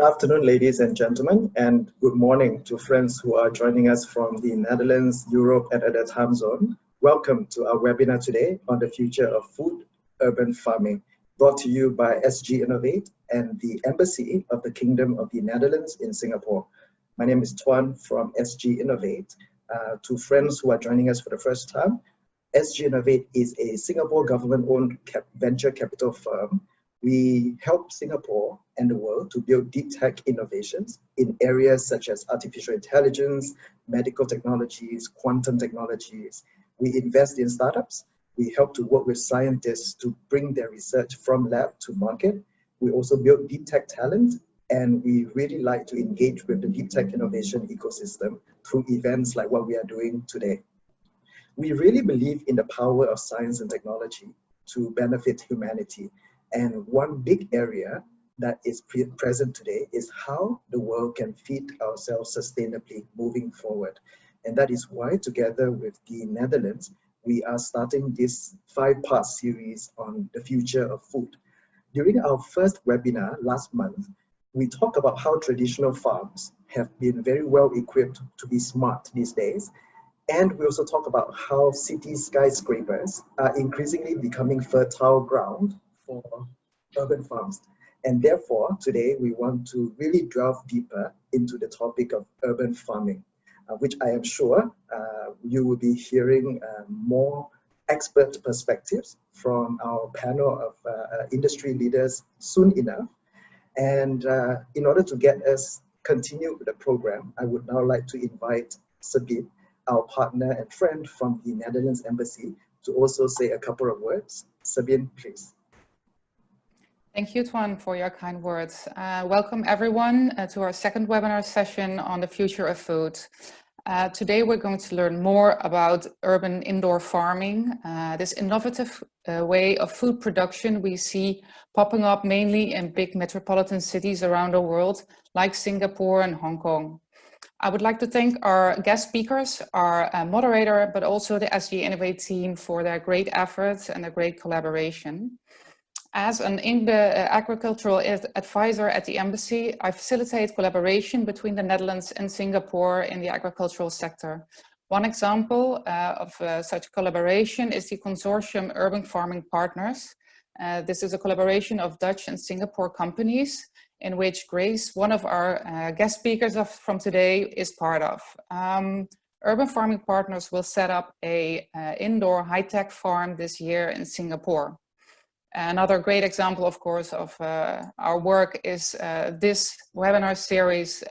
afternoon, ladies and gentlemen, and good morning to friends who are joining us from the Netherlands, Europe, and other time zone. Welcome to our webinar today on the future of food, urban farming, brought to you by SGInnovate and the Embassy of the Kingdom of the Netherlands in Singapore. My name is Tuan from SGInnovate. To friends who are joining us for the first time, SGInnovate is a Singapore government-owned venture capital firm. We help Singapore and the world to build deep tech innovations in areas such as artificial intelligence, medical technologies, quantum technologies. We invest in startups. We help to work with scientists to bring their research from lab to market. We also build deep tech talent, and we really like to engage with the deep tech innovation ecosystem through events like what we are doing today. We really believe in the power of science and technology to benefit humanity. And one big area that is present today is how the world can feed ourselves sustainably moving forward. And that is why, together with the Netherlands, we are starting this 5-part series on the future of food. During our first webinar last month, we talked about how traditional farms have been very well equipped to be smart these days. And we also talk about how city skyscrapers are increasingly becoming fertile ground for urban farms. And therefore, today we want to really delve deeper into the topic of urban farming, which I am sure you will be hearing more expert perspectives from our panel of industry leaders soon enough. And in order to get us continue with the program, I would now like to invite Sabine, our partner and friend from the Netherlands Embassy, to also say a couple of words. Sabine, please. Thank you, Tuan, for your kind words. Welcome everyone to our second webinar session on the future of food. Today we're going to learn more about urban indoor farming, this innovative way of food production we see popping up mainly in big metropolitan cities around the world, like Singapore and Hong Kong. I would like to thank our guest speakers, our moderator, but also the SGInnovate team for their great efforts and their great collaboration. As an agricultural advisor at the Embassy, I facilitate collaboration between the Netherlands and Singapore in the agricultural sector. One example of such collaboration is the Consortium Urban Farming Partners. This is a collaboration of Dutch and Singapore companies in which Grace, one of our guest speakers from today, is part of. Urban Farming Partners will set up an indoor high-tech farm this year in Singapore. Another great example, of course, of our work is this webinar series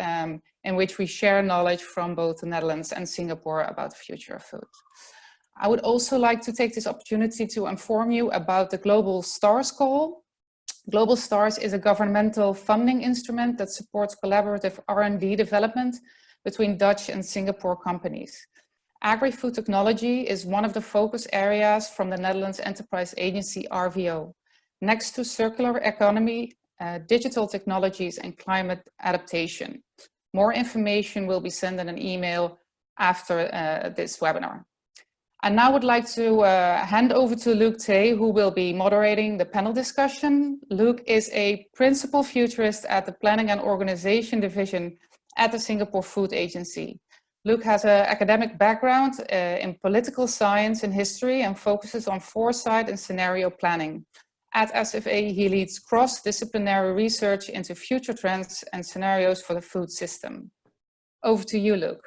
in which we share knowledge from both the Netherlands and Singapore about the future of food. I would also like to take this opportunity to inform you about the Global Stars Call. Global Stars is a governmental funding instrument that supports collaborative R&D development between Dutch and Singapore companies. Agri-food technology is one of the focus areas from the Netherlands Enterprise Agency RVO. Next to circular economy, digital technologies and climate adaptation. More information will be sent in an email after this webinar. I now would like to hand over to Luc Tay, who will be moderating the panel discussion. Luc is a principal futurist at the Planning and Organization Division at the Singapore Food Agency. Luc has an academic background in political science and history and focuses on foresight and scenario planning. At SFA, he leads cross-disciplinary research into future trends and scenarios for the food system. Over to you, Luc.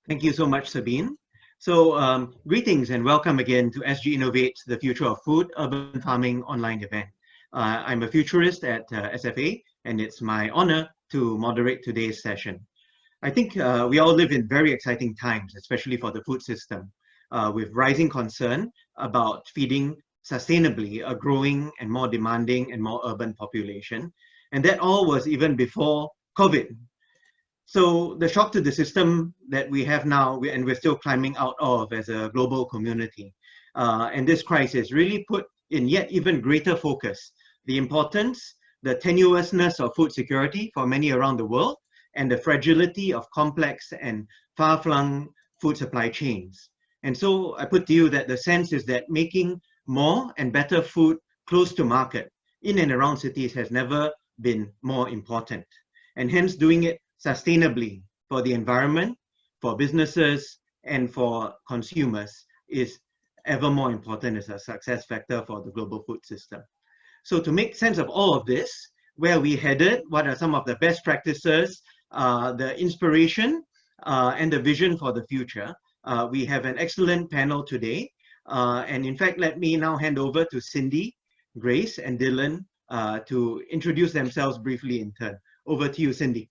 Thank you so much, Sabine. So greetings and welcome again to SGInnovate's The Future of Food Urban Farming online event. I'm a futurist at SFA, and it's my honor to moderate today's session. I think we all live in very exciting times, especially for the food system, with rising concern about feeding sustainably a growing and more demanding and more urban population. And that all was even before COVID. So the shock to the system that we have now, and we're still climbing out of as a global community, and this crisis really put in yet even greater focus the importance, the tenuousness of food security for many around the world, and the fragility of complex and far-flung food supply chains. And so I put to you that the sense is that making more and better food close to market in and around cities has never been more important. And hence doing it sustainably for the environment, for businesses, and for consumers is ever more important as a success factor for the global food system. So to make sense of all of this, where are we headed, what are some of the best practices, the inspiration, and the vision for the future, we have an excellent panel today. And in fact, let me now hand over to Cindy, Grace, and Dylan to introduce themselves briefly in turn. Over to you, Cindy.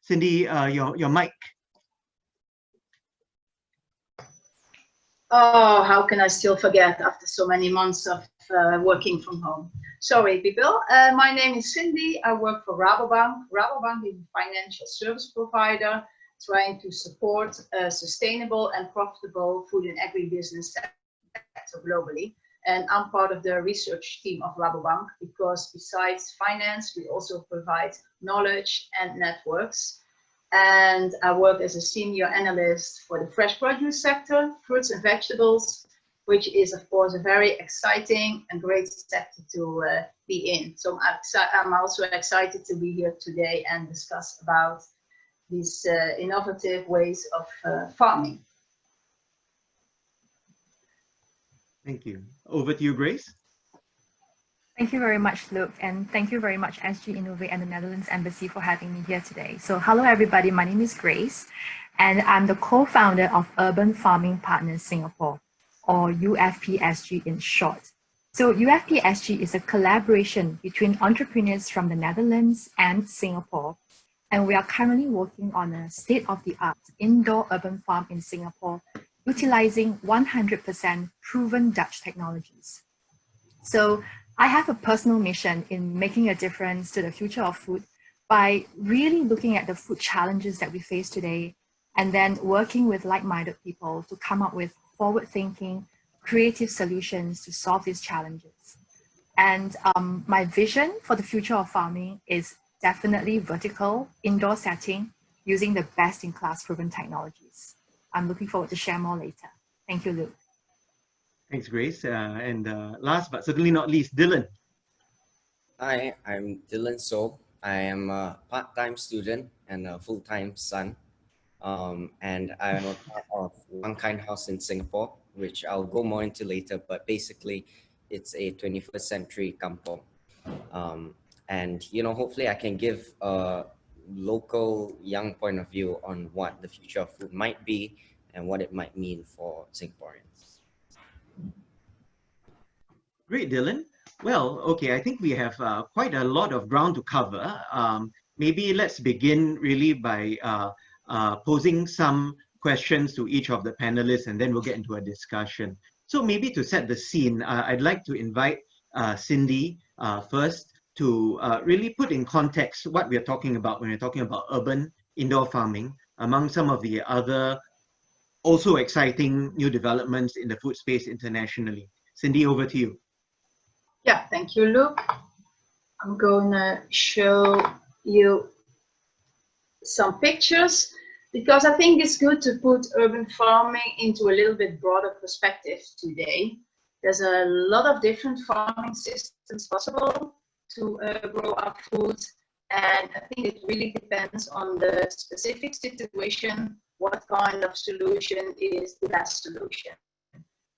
Cindy, your mic. Oh, how can I still forget after so many months of working from home? Sorry, people. My name is Cindy. I work for Rabobank. Rabobank is a financial service provider trying to support sustainable and profitable food and agribusiness sector globally. And I'm part of the research team of Rabobank because besides finance, we also provide knowledge and networks. And I work as a senior analyst for the fresh produce sector, fruits and vegetables, which is of course a very exciting and great sector to be in. So I'm also excited to be here today and discuss about these innovative ways of farming. Thank you. Over to you, Grace. Thank you very much, Luke, and thank you very much, SGInnovate and the Netherlands Embassy for having me here today. So hello, everybody. My name is Grace, and I'm the co-founder of Urban Farming Partners Singapore, or UFPSG in short. So UFPSG is a collaboration between entrepreneurs from the Netherlands and Singapore, and we are currently working on a state-of-the-art indoor urban farm in Singapore, utilizing 100% proven Dutch technologies. So I have a personal mission in making a difference to the future of food by really looking at the food challenges that we face today and then working with like-minded people to come up with forward-thinking, creative solutions to solve these challenges. And my vision for the future of farming is definitely vertical, indoor setting, using the best-in-class proven technologies. I'm looking forward to share more later. Thank you, Luke. Thanks, Grace. And last but certainly not least, Dylan. Hi, I'm Dylan So. I am a part-time student and a full-time son. And I'm a part of One Kind House in Singapore, which I'll go more into later, but basically it's a 21st century kampong. And, you know, hopefully I can give a local young point of view on what the future of food might be and what it might mean for Singaporeans. Great, Dylan. Well, okay, I think we have quite a lot of ground to cover. Maybe let's begin really by posing some questions to each of the panelists, and then we'll get into a discussion. So maybe to set the scene, I'd like to invite Cindy first to really put in context what we're talking about when we're talking about urban indoor farming, among some of the other also exciting new developments in the food space internationally. Cindy, over to you. Yeah, thank you, Luke. I'm going to show you some pictures because I think it's good to put urban farming into a little bit broader perspective today. There's a lot of different farming systems possible to grow our food, and I think it really depends on the specific situation, what kind of solution is the best solution.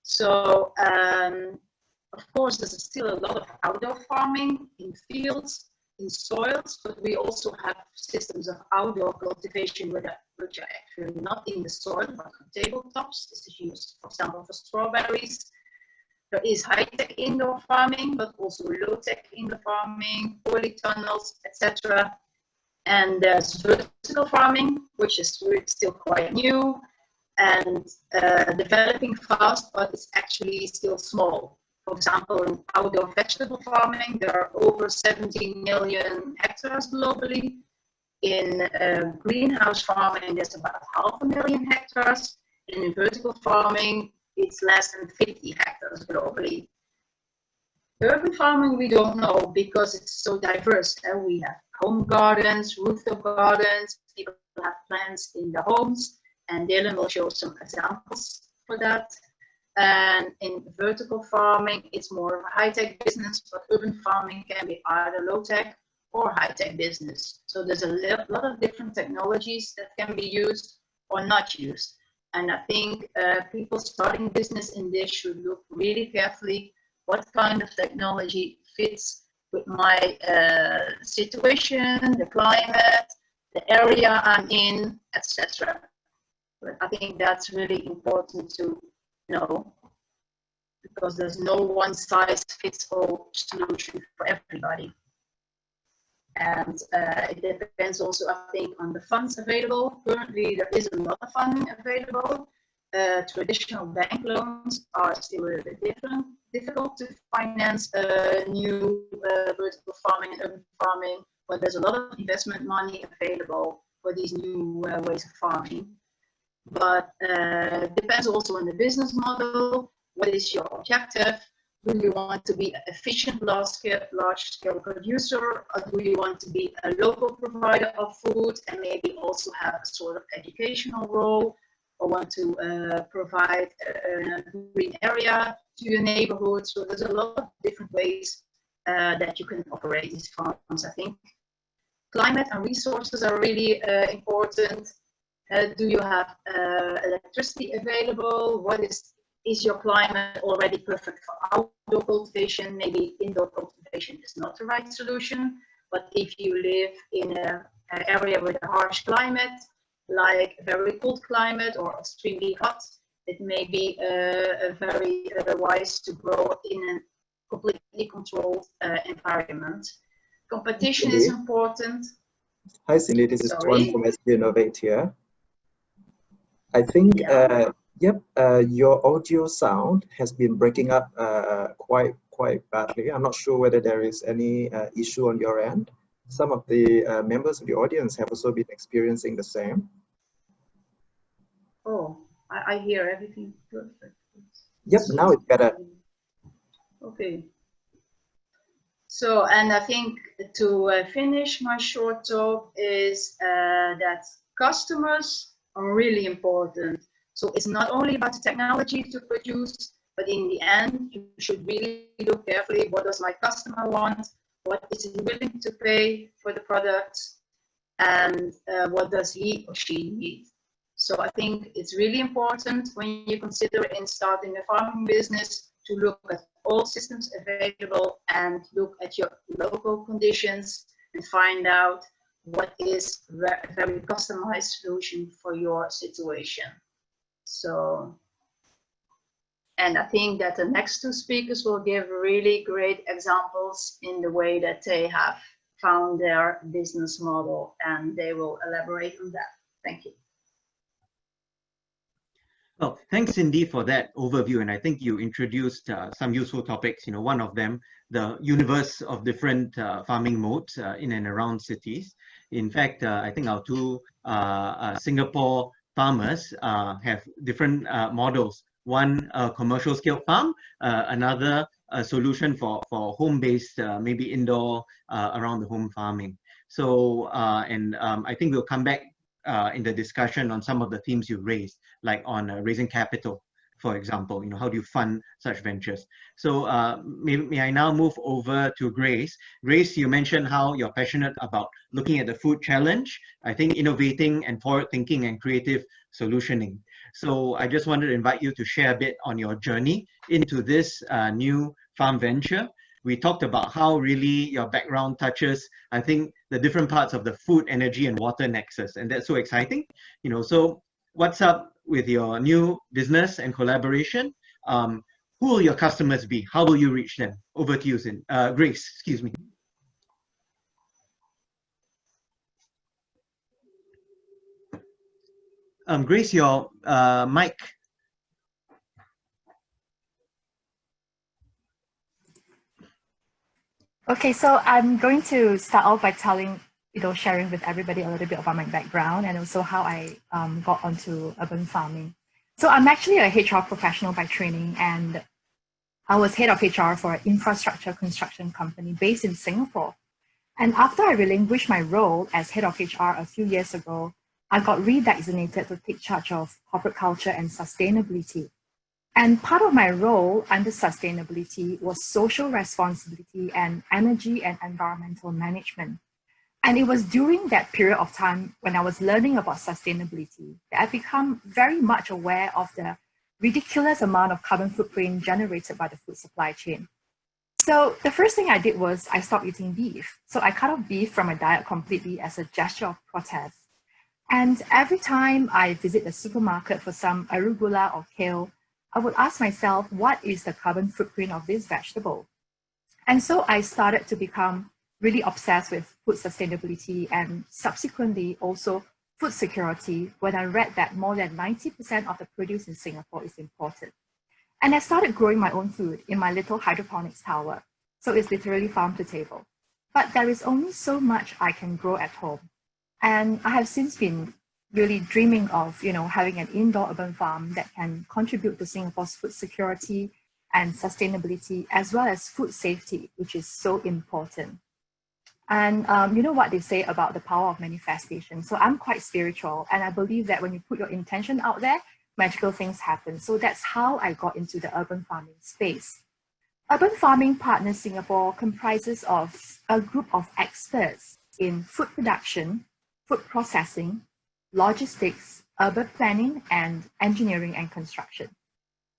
So, of course, there's still a lot of outdoor farming in fields, in soils, but we also have systems of outdoor cultivation which are actually not in the soil, but on tabletops. This is used, for example, for strawberries. There is high-tech indoor farming, but also low-tech indoor farming, polytunnels, etc. And there's vertical farming, which is still quite new and developing fast, but it's actually still small. For example, in outdoor vegetable farming, there are over 17 million hectares globally. In greenhouse farming, there's about 500,000 hectares. And in vertical farming, it's less than 50 hectares globally. Urban farming, we don't know because it's so diverse. And we have home gardens, rooftop gardens, people have plants in their homes, and Dylan will show some examples for that. And in vertical farming, it's more of a high-tech business, but urban farming can be either low-tech or high-tech business. So there's a lot of different technologies that can be used or not used. And I think people starting business in this should look really carefully what kind of technology fits with my situation, the climate, the area I'm in, etc. But I think that's really important to know, because there's no one size fits all solution for everybody. And it depends also, I think, on the funds available. Currently, there is a lot of funding available. Traditional bank loans are still a bit difficult to finance new vertical farming and urban farming, but there's a lot of investment money available for these new ways of farming. But it depends also on the business model. What is your objective? Do you want to be an efficient large-scale producer, or do you want to be a local provider of food and maybe also have a sort of educational role, or want to provide a green area to your neighborhood? So there's a lot of different ways that you can operate these farms, I think. Climate and resources are really important. Do you have electricity available? What is your climate already perfect for outdoor cultivation? Maybe indoor cultivation is not the right solution. But if you live in an area with a harsh climate, like a very cold climate or extremely hot, it may be very wise to grow in a completely controlled environment. Competition is important. Hi Cindy, this is Tuan from SGInnovate here. I think, your audio sound has been breaking up quite badly. I'm not sure whether there is any issue on your end. Some of the members of the audience have also been experiencing the same. Oh, I hear everything perfect. Yep, now it's better. Okay. So, and I think to finish my short talk is that customers are really important. So it's not only about the technology to produce, but in the end, you should really look carefully, what does my customer want? What is he willing to pay for the products? And what does he or she need? So I think it's really important when you consider in starting a farming business to look at all systems available and look at your local conditions and find out what is a very customized solution for your situation. So, and I think that the next two speakers will give really great examples in the way that they have found their business model, and they will elaborate on that. Thank you. Well, thanks, Cindy, for that overview. And I think you introduced some useful topics. You know, one of them, the universe of different farming modes in and around cities. In fact, I think our two Singapore farmers have different models. One commercial scale farm, another a solution for home-based, maybe indoor, around the home farming. So, I think we'll come back in the discussion on some of the themes you raised, like on raising capital, for example. You know, how do you fund such ventures? So may I now move over to Grace. Grace, you mentioned how you're passionate about looking at the food challenge. I think innovating and forward thinking and creative solutioning. So I just wanted to invite you to share a bit on your journey into this new farm venture. We talked about how really your background touches, I think, the different parts of the food, energy, and water nexus, and that's so exciting. You know, so what's up with your new business and collaboration? Who will your customers be? How will you reach them? Over to you, Grace. Excuse me. Grace, your mic. Okay, so I'm going to start off by sharing with everybody a little bit about my background and also how I got onto urban farming. So I'm actually a HR professional by training, and I was head of HR for an infrastructure construction company based in Singapore. And after I relinquished my role as head of HR a few years ago, I got redesignated to take charge of corporate culture and sustainability. And part of my role under sustainability was social responsibility and energy and environmental management. And it was during that period of time when I was learning about sustainability that I became very much aware of the ridiculous amount of carbon footprint generated by the food supply chain. So the first thing I did was I stopped eating beef. So I cut off beef from my diet completely as a gesture of protest. And every time I visit the supermarket for some arugula or kale, I would ask myself, what is the carbon footprint of this vegetable? And so I started to become really obsessed with food sustainability and subsequently also food security when I read that more than 90% of the produce in Singapore is imported. And I started growing my own food in my little hydroponics tower. So it's literally farm to table. But there is only so much I can grow at home. And I have since been really dreaming of, having an indoor urban farm that can contribute to Singapore's food security and sustainability, as well as food safety, which is so important. And you know what they say about the power of manifestation. So I'm quite spiritual, and I believe that when you put your intention out there, magical things happen. So that's how I got into the urban farming space. Urban Farming Partners Singapore comprises of a group of experts in food production, food processing, logistics, urban planning, and engineering and construction.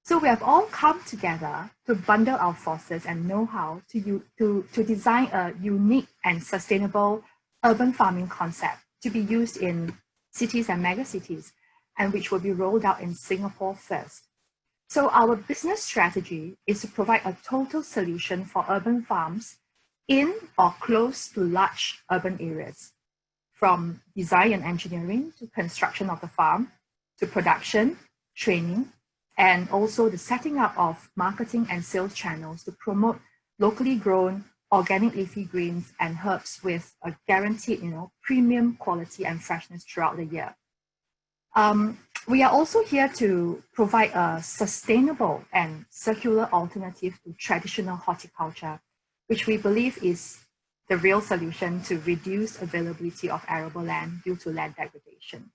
So we have all come together to bundle our forces and know-how to design a unique and sustainable urban farming concept to be used in cities and megacities, and which will be rolled out in Singapore first. So our business strategy is to provide a total solution for urban farms in or close to large urban areas, from design and engineering to construction of the farm, to production, training, and also the setting up of marketing and sales channels to promote locally grown organic leafy greens and herbs with a guaranteed, premium quality and freshness throughout the year. We are also here to provide a sustainable and circular alternative to traditional horticulture, which we believe is the real solution to reduced availability of arable land due to land degradation.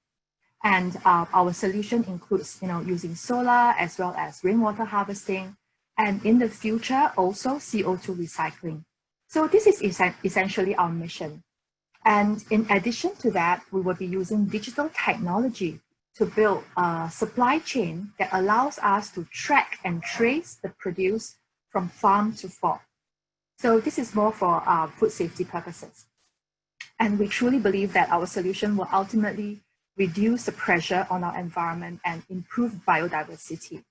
And our solution includes, using solar as well as rainwater harvesting, and in the future also CO2 recycling. So this is essentially our mission. And in addition to that, we will be using digital technology to build a supply chain that allows us to track and trace the produce from farm to fork. So this is more for food safety purposes. And we truly believe that our solution will ultimately reduce the pressure on our environment and improve biodiversity.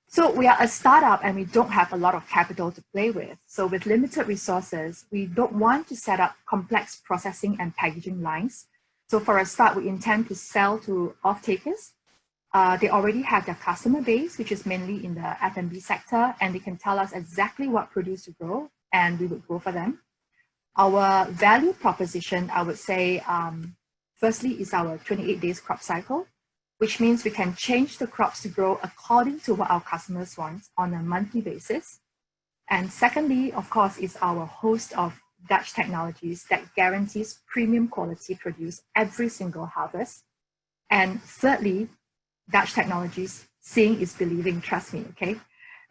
So we are a startup and we don't have a lot of capital to play with. So with limited resources, we don't want to set up complex processing and packaging lines. So for a start, we intend to sell to off-takers. They already have their customer base, which is mainly in the F&B sector, and they can tell us exactly what produce to grow, and we would grow for them. Our value proposition, I would say, firstly, is our 28 days crop cycle, which means we can change the crops to grow according to what our customers want on a monthly basis. And secondly, of course, is our host of Dutch technologies that guarantees premium quality produce every single harvest. And thirdly, Dutch technologies, seeing is believing, trust me, okay?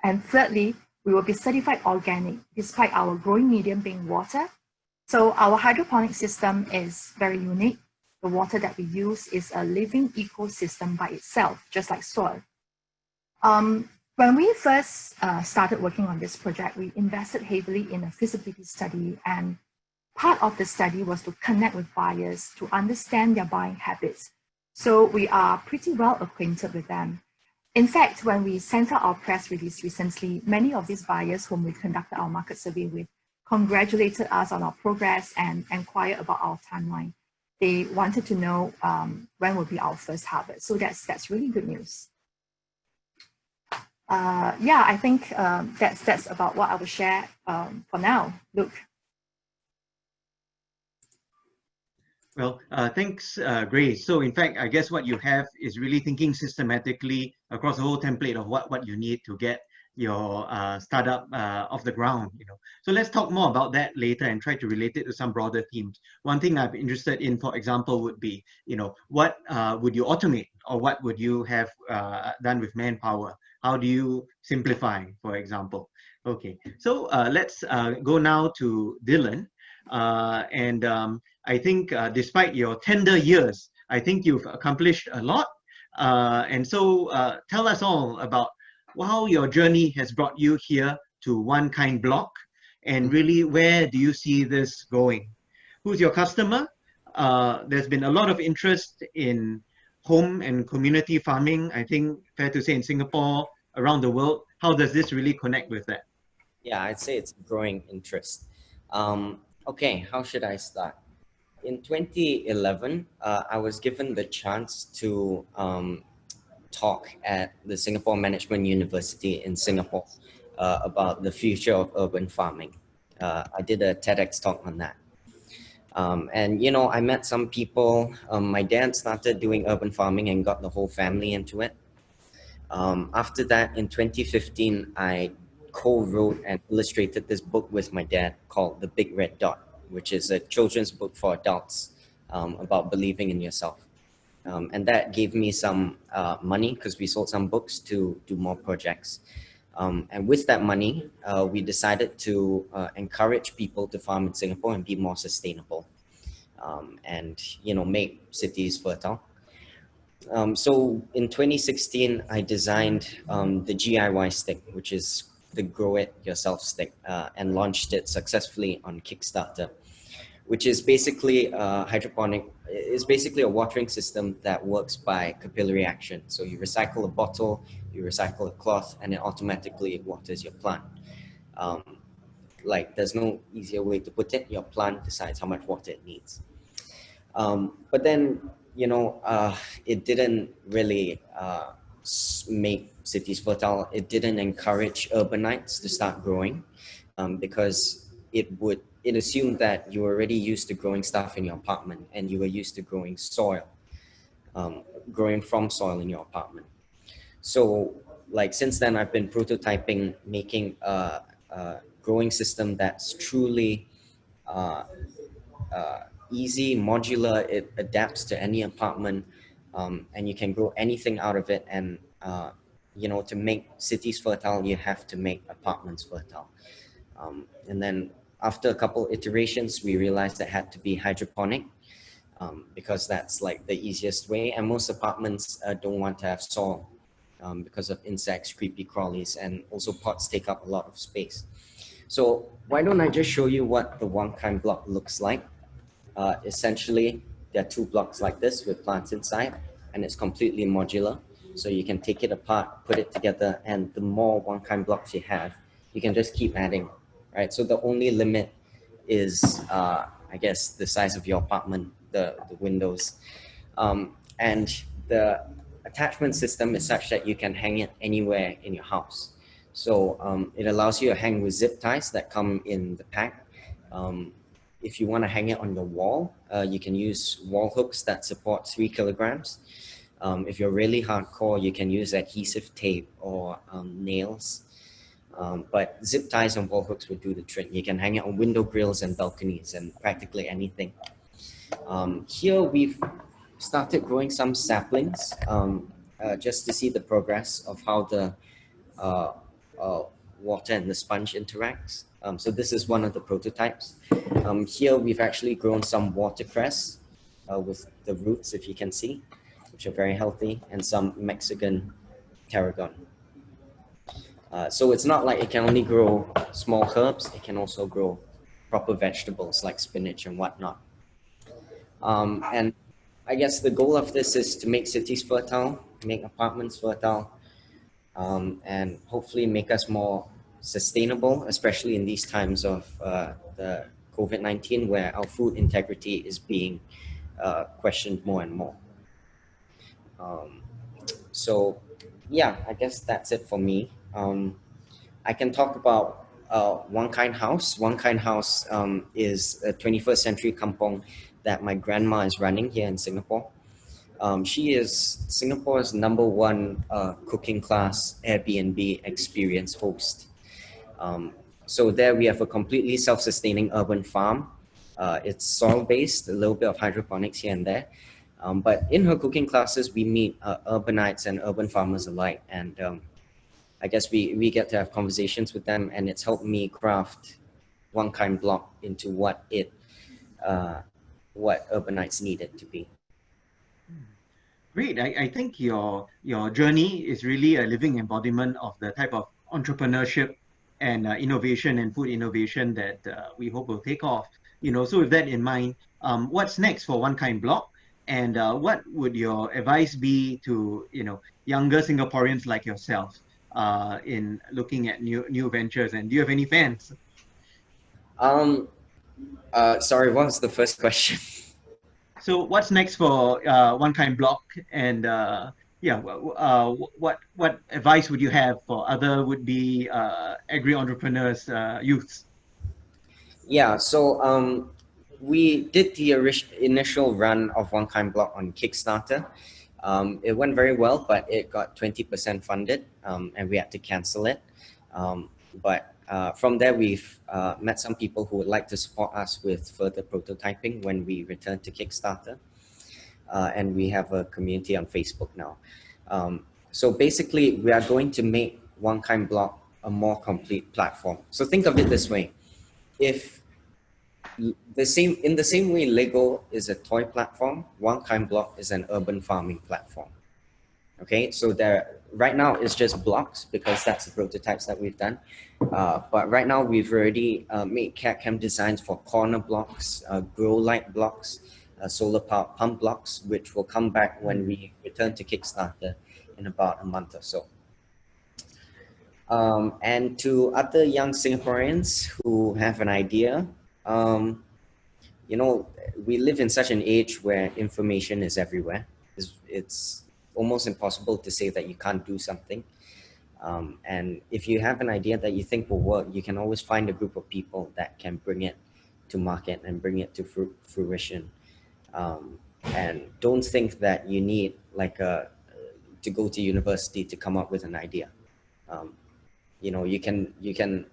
And thirdly, we will be certified organic despite our growing medium being water. So our hydroponic system is very unique. The water that we use is a living ecosystem by itself, just like soil. When we first started working on this project, we invested heavily in a feasibility study, and part of the study was to connect with buyers to understand their buying habits. So we are pretty well acquainted with them. In fact, when we sent out our press release recently, many of these buyers whom we conducted our market survey with congratulated us on our progress and inquired about our timeline. They wanted to know when will be our first harvest. So that's really good news. Yeah, I think that's about what I will share for now. Luke. Well, thanks, Grace. So in fact, I guess what you have is really thinking systematically across the whole template of what you need to get your startup off the ground, you know. So let's talk more about that later and try to relate it to some broader themes. One thing I'm interested in, for example, would be, you know, what would you automate, or what would you have done with manpower? How do you simplify, for example? Okay, so let's go now to Dylan. I think despite your tender years, I think you've accomplished a lot. And so tell us all about how your journey has brought you here to One Kind Block, and really where do you see this going? Who's your customer? There's been a lot of interest in home and community farming, I think fair to say in Singapore, around the world. How does this really connect with that? Yeah, I'd say it's growing interest. Okay, how should I start? In 2011, I was given the chance to talk at the Singapore Management University in Singapore about the future of urban farming. I did a TEDx talk on that. And, you know, I met some people. My dad started doing urban farming and got the whole family into it. After that, in 2015, I co-wrote and illustrated this book with my dad called The Big Red Dot, which is a children's book for adults about believing in yourself. And that gave me some money because we sold some books to do more projects. And with that money, we decided to encourage people to farm in Singapore and be more sustainable and, you know, make cities fertile. So in 2016, I designed the GIY stick, which is the grow it yourself stick, and launched it successfully on Kickstarter, which is basically hydroponic. It's basically a watering system that works by capillary action. So you recycle a bottle, you recycle a cloth, and it automatically waters your plant. Like there's no easier way to put it. Your plant decides how much water it needs. But then, you know, it didn't really make cities fertile. It didn't encourage urbanites to start growing because it assumed that you were already used to growing stuff in your apartment and you were used to growing soil, growing from soil in your apartment. So like since then, I've been prototyping, making a growing system that's truly easy, modular. It adapts to any apartment, and you can grow anything out of it. And you know, to make cities fertile, you have to make apartments fertile. And then after a couple iterations, we realized that had to be hydroponic because that's like the easiest way. And most apartments don't want to have soil because of insects, creepy crawlies, and also pots take up a lot of space. So why don't I just show you what the One Kind block looks like? Essentially, there are two blocks like this with plants inside, and it's completely modular. So you can take it apart, put it together, and the more One Kind blocks you have, you can just keep adding, right? So the only limit is, I guess, the size of your apartment, the windows. And the attachment system is such that you can hang it anywhere in your house. So it allows you to hang with zip ties that come in the pack. If you want to hang it on the wall, you can use wall hooks that support 3 kilograms. If you're really hardcore, you can use adhesive tape or nails. But zip ties and wall hooks will do the trick. You can hang it on window grills and balconies and practically anything. Here we've started growing some saplings just to see the progress of how the water and the sponge interacts. So this is one of the prototypes. Here we've actually grown some watercress with the roots, if you can see, which are very healthy, and some Mexican tarragon. So it's not like it can only grow small herbs, it can also grow proper vegetables like spinach and whatnot. And I guess the goal of this is to make cities fertile, make apartments fertile, and hopefully make us more sustainable, especially in these times of the COVID-19, where our food integrity is being questioned more and more. So yeah, I guess that's it for me. I can talk about One Kind House. One Kind House is a 21st century kampong that my grandma is running here in Singapore. She is Singapore's #1 cooking class Airbnb experience host. So there we have a completely self-sustaining urban farm. It's soil-based, a little bit of hydroponics here and there. But in her cooking classes, we meet urbanites and urban farmers alike. And I guess we get to have conversations with them, and it's helped me craft One Kind Block into what urbanites need it to be. Great. I think your journey is really a living embodiment of the type of entrepreneurship and innovation and food innovation that we hope will take off. So with that in mind, what's next for One Kind Block, and what would your advice be to younger Singaporeans like yourself in looking at new ventures? And do you have any fans? Sorry, what was the first question? So what's next for One Kind Block, and what advice would you have for other would-be agri-entrepreneurs, youths? Yeah, so we did the initial run of One Kind Block on Kickstarter. It went very well, but it got 20% funded, and we had to cancel it. But from there, we've met some people who would like to support us with further prototyping when we return to Kickstarter. And we have a community on Facebook now. So basically, we are going to make One Kind Block a more complete platform. So think of it this way. If in the same way Lego is a toy platform, One Kind Block is an urban farming platform. Okay, so right now it's just blocks because that's the prototypes that we've done. But right now we've already made CAD/CAM designs for corner blocks, grow light blocks, solar power pump blocks, which will come back when we return to Kickstarter in about a month or so. And to other young Singaporeans who have an idea, we live in such an age where information is everywhere. It's almost impossible to say that you can't do something. And if you have an idea that you think will work, you can always find a group of people that can bring it to market and bring it to fruition. And don't think that you need to go to university to come up with an idea. You can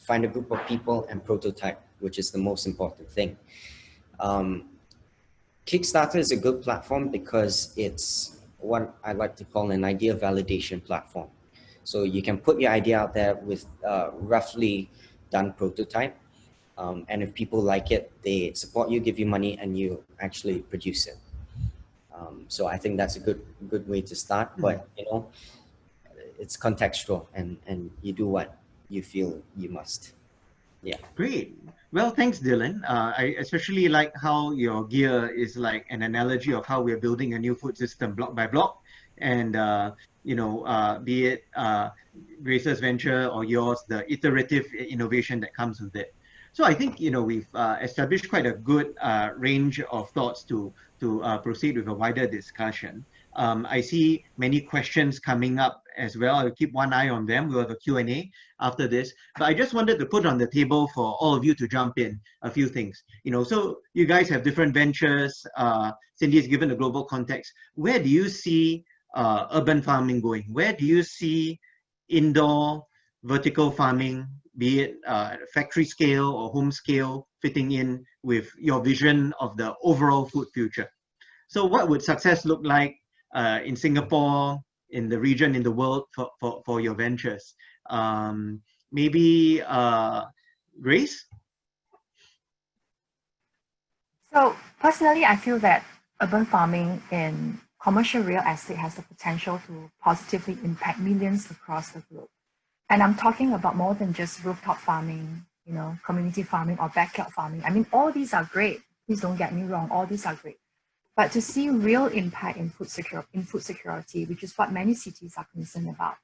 find a group of people and prototype, which is the most important thing. Kickstarter is a good platform because it's what I like to call an idea validation platform. So you can put your idea out there with a roughly done prototype. And if people like it, they support you, give you money, and you actually produce it. So I think that's a good way to start. But it's contextual, and you do what you feel you must. Yeah. Great. Well, thanks, Dylan. I especially like how your gear is like an analogy of how we're building a new food system block by block. And, be it Grace's venture or yours, the iterative innovation that comes with it. So I think, we've established quite a good range of thoughts to proceed with a wider discussion. I see many questions coming up as well. I'll keep one eye on them. We'll have a Q&A after this. But I just wanted to put on the table for all of you to jump in a few things. So you guys have different ventures. Cindy has given a global context. Where do you see urban farming going? Where do you see indoor vertical farming, be it factory scale or home scale, fitting in with your vision of the overall food future? So what would success look like in Singapore, in the region, in the world for your ventures? Maybe Grace? So personally, I feel that urban farming in commercial real estate has the potential to positively impact millions across the globe. And I'm talking about more than just rooftop farming, community farming or backyard farming. I mean, all these are great. Please don't get me wrong. All these are great. But to see real impact in food security, which is what many cities are concerned about,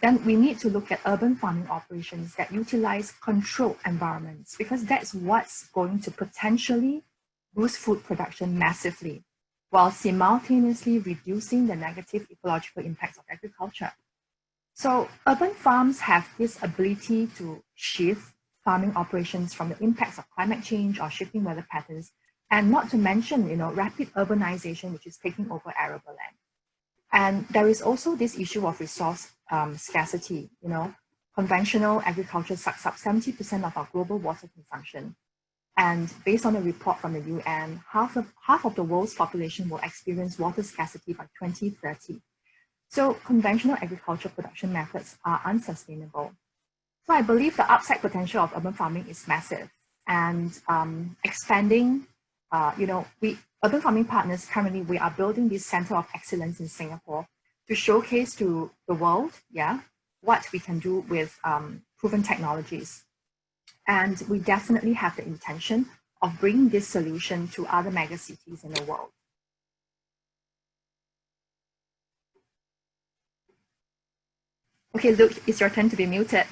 then we need to look at urban farming operations that utilize controlled environments, because that's what's going to potentially boost food production massively, while simultaneously reducing the negative ecological impacts of agriculture. So urban farms have this ability to shift farming operations from the impacts of climate change or shifting weather patterns And not to mention, rapid urbanization, which is taking over arable land. And there is also this issue of resource scarcity. Conventional agriculture sucks up 70% of our global water consumption. And based on a report from the UN, half of the world's population will experience water scarcity by 2030. So conventional agriculture production methods are unsustainable. So I believe the upside potential of urban farming is massive, and expanding, urban farming partners, currently we are building this center of excellence in Singapore to showcase to the world, what we can do with proven technologies. And we definitely have the intention of bringing this solution to other megacities in the world. Okay, Luke, it's your turn to be muted.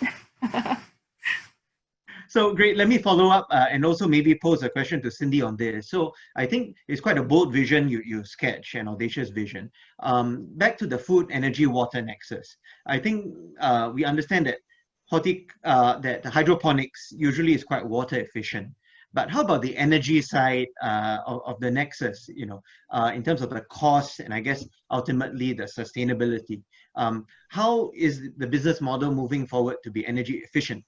So great, let me follow up and also maybe pose a question to Cindy on this. So I think it's quite a bold vision you sketch, an audacious vision. Back to the food, energy, water nexus. I think we understand that that hydroponics usually is quite water efficient. But how about the energy side of the nexus, in terms of the cost and I guess ultimately the sustainability? How is the business model moving forward to be energy efficient?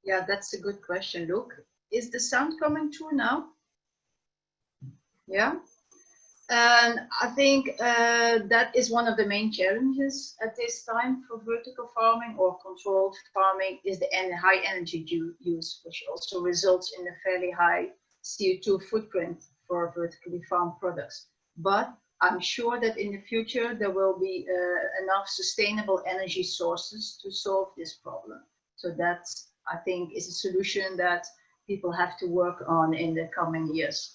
Yeah, that's a good question, Luke. Is the sound coming through now? Yeah. And I think that is one of the main challenges at this time for vertical farming or controlled farming is the high energy use, which also results in a fairly high CO2 footprint for vertically farmed products. But I'm sure that in the future there will be enough sustainable energy sources to solve this problem. So that's, I think, is a solution that people have to work on in the coming years.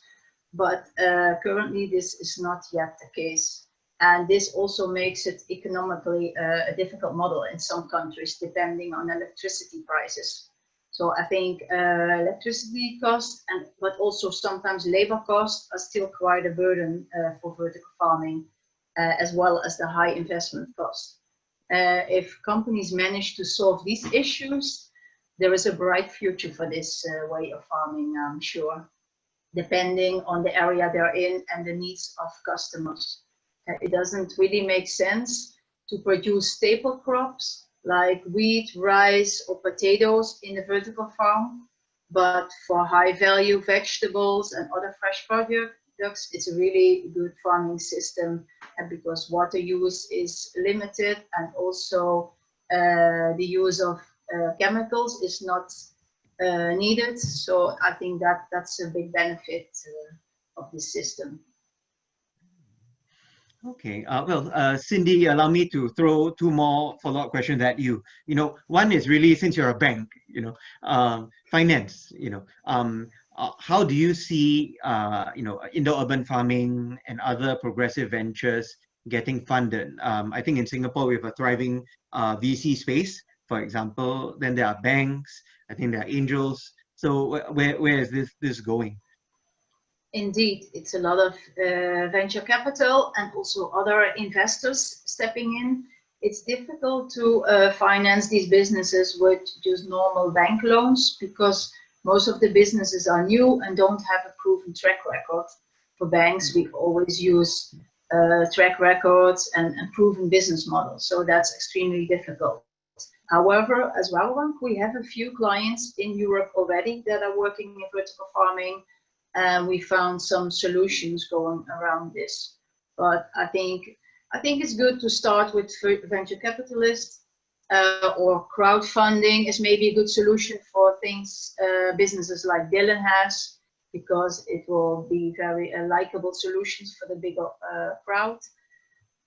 But currently this is not yet the case. And this also makes it economically a difficult model in some countries, depending on electricity prices. So I think electricity costs, but also sometimes labor costs are still quite a burden for vertical farming, as well as the high investment costs. If companies manage to solve these issues, there is a bright future for this way of farming, I'm sure, depending on the area they're in and the needs of customers. It doesn't really make sense to produce staple crops like wheat, rice, or potatoes in a vertical farm, but for high value vegetables and other fresh products, it's a really good farming system, and because water use is limited and also the use of chemicals is not needed. So I think that's a big benefit of this system. Okay, Cindy, allow me to throw two more follow-up questions at you. One is really, since you're a bank, finance, how do you see, indoor urban farming and other progressive ventures getting funded? I think in Singapore, we have a thriving VC space, for example. Then there are banks, I think there are angels. So where is this going? Indeed, it's a lot of venture capital and also other investors stepping in. It's difficult to finance these businesses with just normal bank loans because most of the businesses are new and don't have a proven track record. For banks, we always use track records and proven business models, so that's extremely difficult. However, as Rabobank, we have a few clients in Europe already that are working in vertical farming, and we found some solutions going around this. But I think it's good to start with venture capitalists or crowdfunding is maybe a good solution for things, businesses like Dylan has, because it will be very likable solutions for the bigger crowd.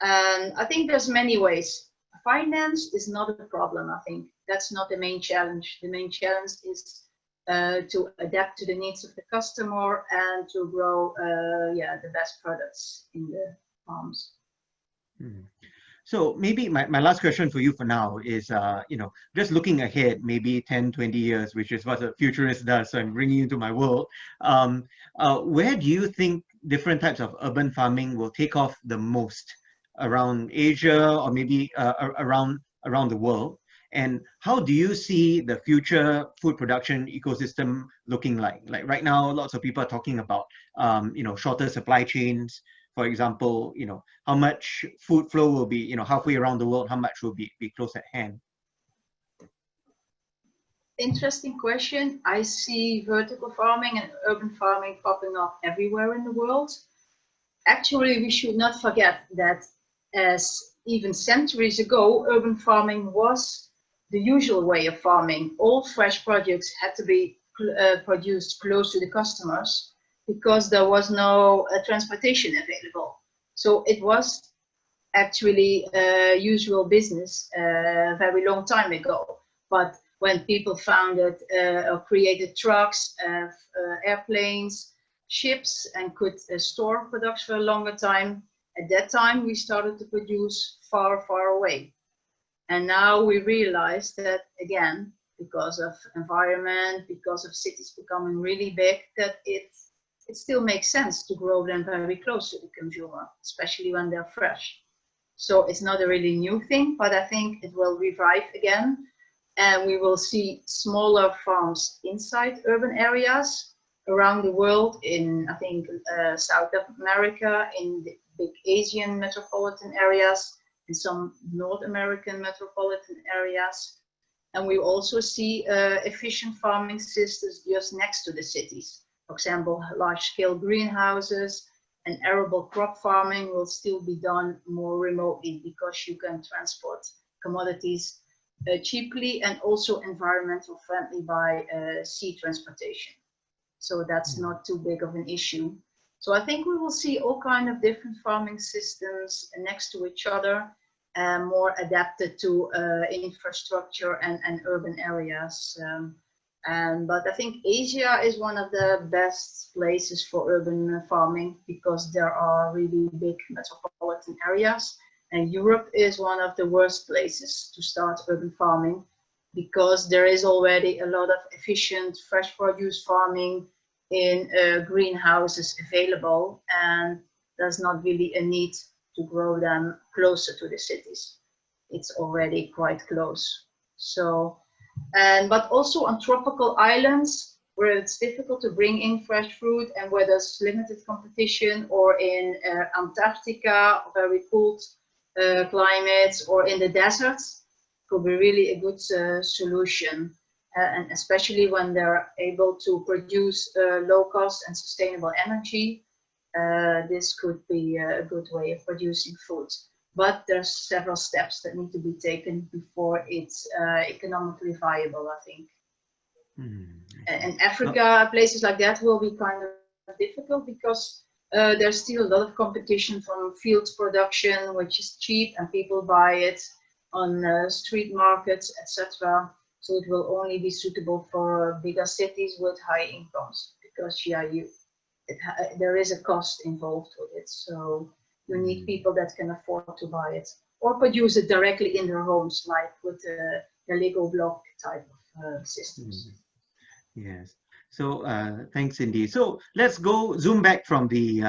And I think there's many ways. Finance is not a problem, I think. That's not the main challenge. The main challenge is to adapt to the needs of the customer and to grow the best products in the farms. So maybe my last question for you for now is, just looking ahead, maybe 10, 20 years, which is what a futurist does, so I'm bringing you into my world. Where do you think different types of urban farming will take off the most? Around Asia or maybe around the world? And how do you see the future food production ecosystem looking like? Like right now, lots of people are talking about, shorter supply chains. For example, how much food flow will be, halfway around the world, how much will be close at hand? Interesting question. I see vertical farming and urban farming popping up everywhere in the world. Actually, we should not forget that as even centuries ago, urban farming was the usual way of farming. All fresh produce had to be produced close to the customers because there was no transportation available. So it was actually usual business a very long time ago. But when people founded or created trucks, airplanes, ships, and could store products for a longer time, at that time we started to produce far, far away. And now we realize that, again, because of environment, because of cities becoming really big, that it still makes sense to grow them very close to the consumer, especially when they're fresh. So it's not a really new thing, but I think it will revive again. And we will see smaller farms inside urban areas around the world, in, I think, South America, in the big Asian metropolitan areas, in some North American metropolitan areas. And we also see efficient farming systems just next to the cities. For example, large-scale greenhouses and arable crop farming will still be done more remotely because you can transport commodities cheaply and also environmental friendly by sea transportation. So that's not too big of an issue. So I think we will see all kinds of different farming systems next to each other, more adapted to infrastructure and urban areas. But I think Asia is one of the best places for urban farming because there are really big metropolitan areas. And Europe is one of the worst places to start urban farming because there is already a lot of efficient fresh produce farming in greenhouses available, and there's not really a need to grow them closer to the cities. It's already quite close. So, but also on tropical islands where it's difficult to bring in fresh fruit and where there's limited competition, or in Antarctica, very cold climates, or in the deserts, could be really a good solution. And especially when they're able to produce low cost and sustainable energy, this could be a good way of producing food. But there's several steps that need to be taken before it's economically viable, I think. And Africa, places like that will be kind of difficult because there's still a lot of competition from field production, which is cheap and people buy it on street markets, etc. So it will only be suitable for bigger cities with high incomes because there is a cost involved with it. So you need people that can afford to buy it or produce it directly in their homes, like with the Lego block type of systems. Yes. So thanks, Cindy. So let's zoom back from the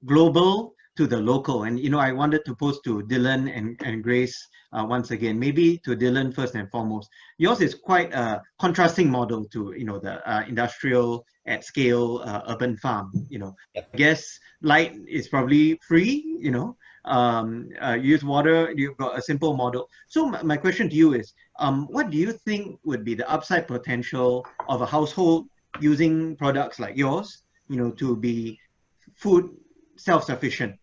global to the local. And, I wanted to pose to Dylan and Grace once again, maybe to Dylan first and foremost. Yours is quite a contrasting model to, the industrial at scale urban farm. I guess light is probably free, use water, you've got a simple model. So my question to you is, what do you think would be the upside potential of a household using products like yours, to be food self-sufficient,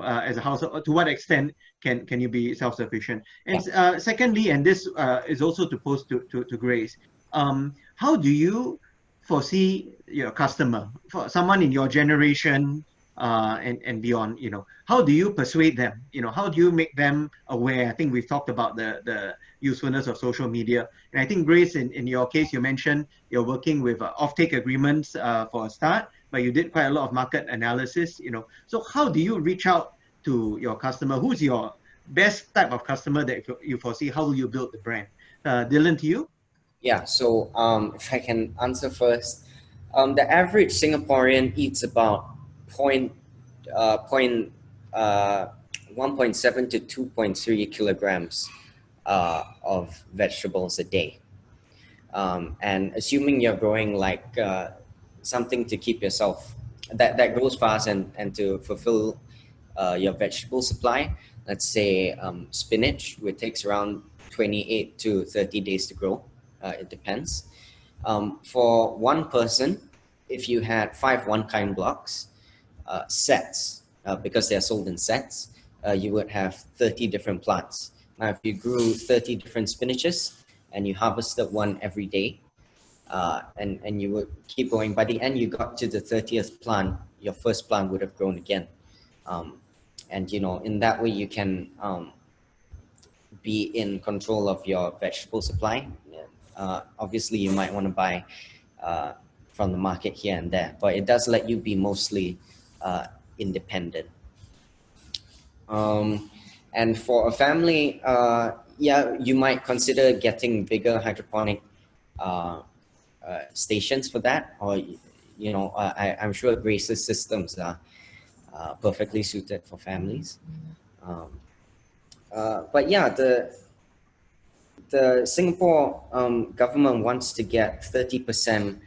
as a household? To what extent can you be self-sufficient? And secondly, and this is also to pose to Grace, how do you foresee your customer, for someone in your generation and beyond, how do you persuade them? How do you make them aware? I think we've talked about the usefulness of social media. And I think, Grace, in your case, you mentioned you're working with offtake agreements for a start, but you did quite a lot of market analysis, So how do you reach out to your customer? Who's your best type of customer that you foresee? How will you build the brand? Dylan, to you? Yeah, so if I can answer first, the average Singaporean eats about 1.7 to 2.3 kilograms of vegetables a day. And assuming you're growing like something to keep yourself, that grows fast and to fulfill your vegetable supply, let's say spinach, which takes around 28 to 30 days to grow. It depends. For one person, if you had 5 one-kind blocks, sets, because they're sold in sets, you would have 30 different plants. Now, if you grew 30 different spinaches and you harvested one every day, and you would keep going, by the end you got to the 30th plant, your first plant would have grown again. And you know, in that way you can be in control of your vegetable supply. Obviously you might want to buy from the market here and there, but it does let you be mostly independent. And for a family, yeah, you might consider getting bigger hydroponic stations for that, or you know, I'm sure Grace's systems are perfectly suited for families. But yeah, the Singapore government wants to get 30%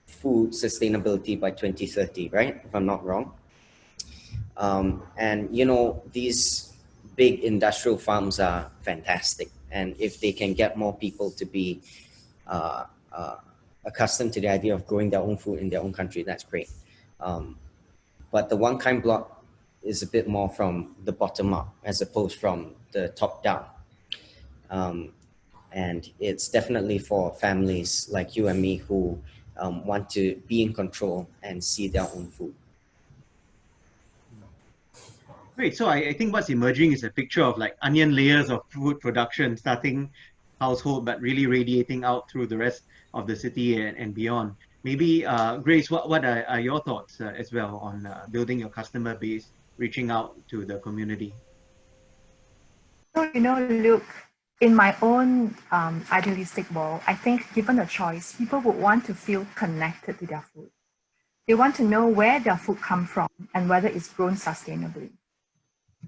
food sustainability by 2030, right? If I'm not wrong. And you know, these big industrial farms are fantastic, and if they can get more people to be accustomed to the idea of growing their own food in their own country, that's great. But the one-kind block is a bit more from the bottom up as opposed from the top down. And it's definitely for families like you and me who want to be in control and see their own food. Great. So I think what's emerging is a picture of like onion layers of food production, starting household, but really radiating out through the rest of the city and beyond. Maybe, Grace, what are your thoughts as well on building your customer base, reaching out to the community? So, you know, Luke, in my own idealistic world, I think given a choice, people would want to feel connected to their food. They want to know where their food comes from and whether it's grown sustainably.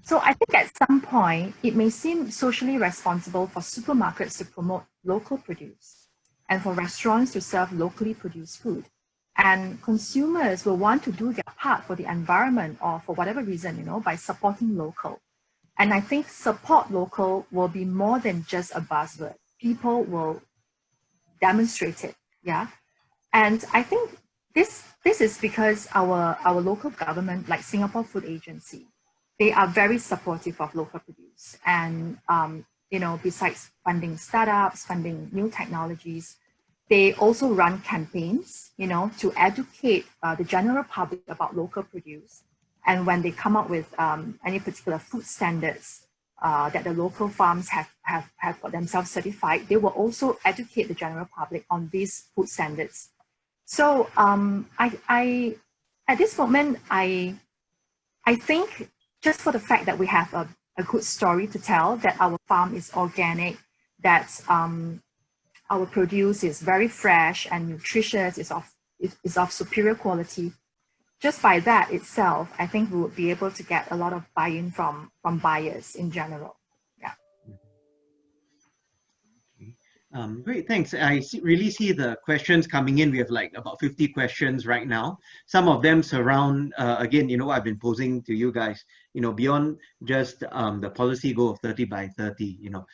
So I think at some point, it may seem socially responsible for supermarkets to promote local produce and for restaurants to serve locally produced food. And consumers will want to do their part for the environment or for whatever reason, you know, by supporting local. And I think support local will be more than just a buzzword. People will demonstrate it, yeah? And I think this is because our local government, like Singapore Food Agency, they are very supportive of local produce. And, you know, besides funding startups, funding new technologies, they also run campaigns, you know, to educate the general public about local produce. And when they come up with any particular food standards that the local farms have got themselves certified, they will also educate the general public on these food standards. So I at this moment, I think just for the fact that we have a good story to tell, that our farm is organic, that our produce is very fresh and nutritious, is of superior quality. Just by that itself, I think we would be able to get a lot of buy-in from buyers in general. Yeah. Great, thanks. I really see the questions coming in. We have like about 50 questions right now. Some of them surround, again, you know, I've been posing to you guys, you know, beyond just the policy goal of 30 by 30, you know,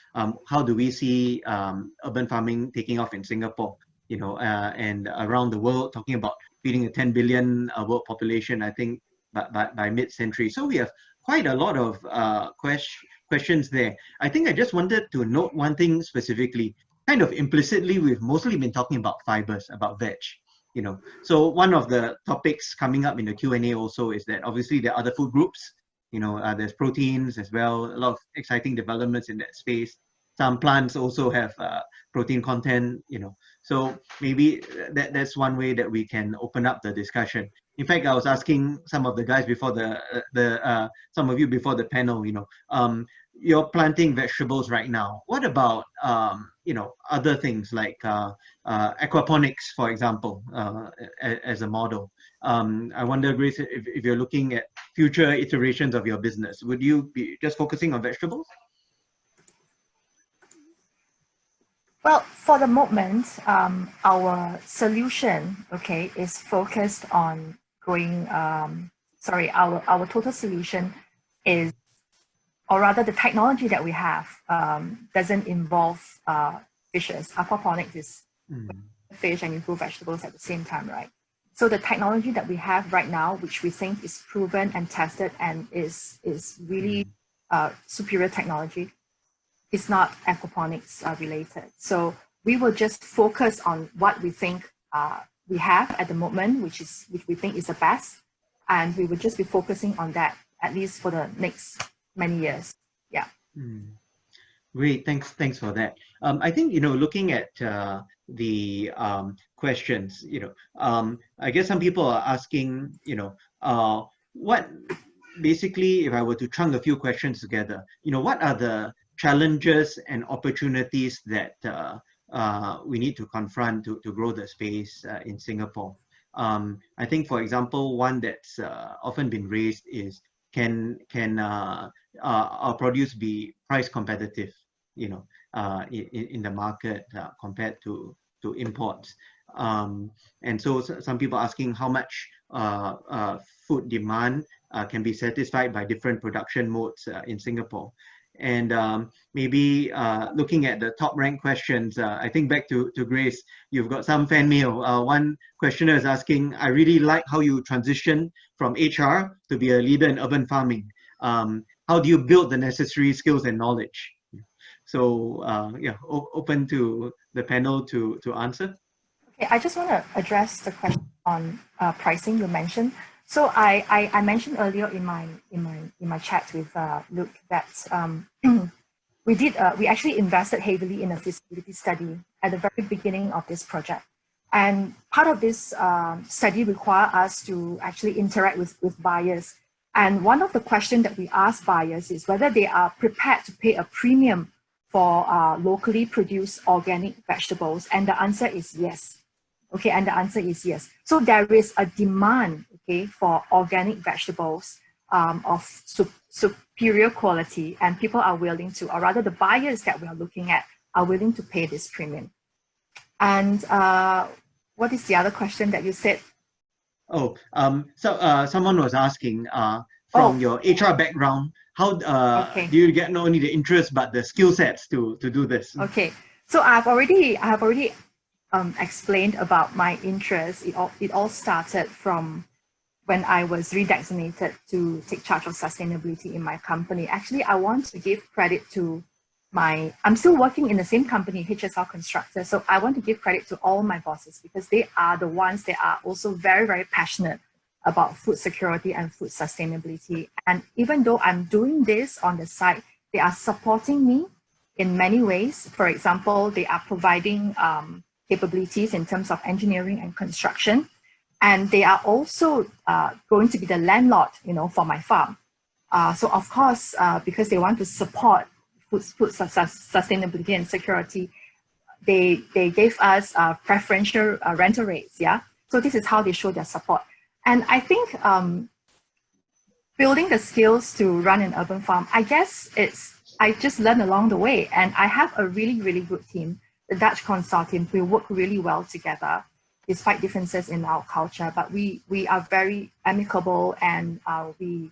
how do we see urban farming taking off in Singapore, you know, and around the world, talking about feeding a 10 billion world population, I think, by mid-century. So we have quite a lot of questions there. I think I just wanted to note one thing specifically. Kind of implicitly, we've mostly been talking about fibers, about veg, you know. So one of the topics coming up in the Q&A also is that obviously there are other food groups, you know, there's proteins as well, a lot of exciting developments in that space. Some plants also have protein content, you know. So maybe that's one way that we can open up the discussion. In fact, I was asking some of the guys before some of you before the panel, you know, you're planting vegetables right now. What about, you know, other things like aquaponics, for example, as a model? I wonder, Grace, if you're looking at future iterations of your business, would you be just focusing on vegetables? Well, for the moment, our solution, okay, is focused on going, our total solution is, or rather the technology that we have doesn't involve fishes. Aquaponics is fish and you grow vegetables at the same time, right? So the technology that we have right now, which we think is proven and tested and is really superior technology, is not aquaponics related. So we will just focus on what we think we have at the moment, which we think is the best, and we will just be focusing on that at least for the next many years. Yeah. Great, thanks for that. I think, looking at the questions, I guess some people are asking, what basically, if I were to trunk a few questions together, what are the challenges and opportunities that we need to confront to grow the space in Singapore? I think, for example, one that's often been raised is, can our produce be price competitive, in the market compared to imports? And so some people are asking how much food demand can be satisfied by different production modes in Singapore. And maybe looking at the top ranked questions, I think back to Grace, you've got some fan mail. One questioner is asking, I really like how you transition from HR to be a leader in urban farming. How do you build the necessary skills and knowledge? So yeah, open to the panel to answer. Okay, I just want to address the question on pricing you mentioned. So I mentioned earlier in my chat with Luke that we actually invested heavily in a feasibility study at the very beginning of this project, and part of this study required us to actually interact with buyers. And one of the questions that we asked buyers is whether they are prepared to pay a premium for locally produced organic vegetables, and the answer is yes. Okay, and the answer is yes. So there is a demand, okay, for organic vegetables of superior quality, and people are willing to, or rather the buyers that we are looking at are willing to pay this premium. And what is the other question that you said? Oh, so someone was asking, from your HR background, how do you get not only the interest but the skill sets to do this? Okay, so I have already explained about my interest. It all started from when I was redesignated to take charge of sustainability in my company. Actually, I want to give credit to I'm still working in the same company, HSL Constructor. So I want to give credit to all my bosses because they are the ones that are also very, very passionate about food security and food sustainability. And even though I'm doing this on the side, they are supporting me in many ways. For example, they are providing capabilities in terms of engineering and construction. And they are also going to be the landlord, for my farm. So of course, because they want to support food sustainability and security, they gave us preferential rental rates. Yeah. So this is how they show their support. And I think building the skills to run an urban farm, I guess I just learned along the way. And I have a really, really good team. The Dutch Consortium, we work really well together, despite differences in our culture, but we are very amicable, and we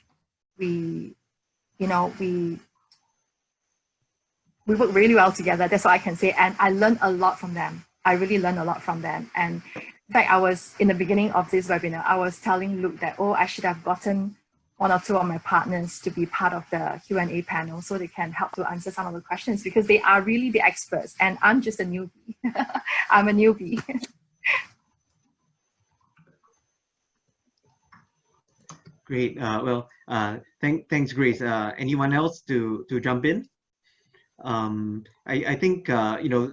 work really well together. That's all I can say. And I learned a lot from them. I really learned a lot from them. And in fact, I was, in the beginning of this webinar, I was telling Luke that, I should have gotten one or two of my partners to be part of the Q&A panel so they can help to answer some of the questions, because they are really the experts and I'm just a newbie. I'm a newbie. Great. Well, thanks, Grace. Anyone else to jump in? I think,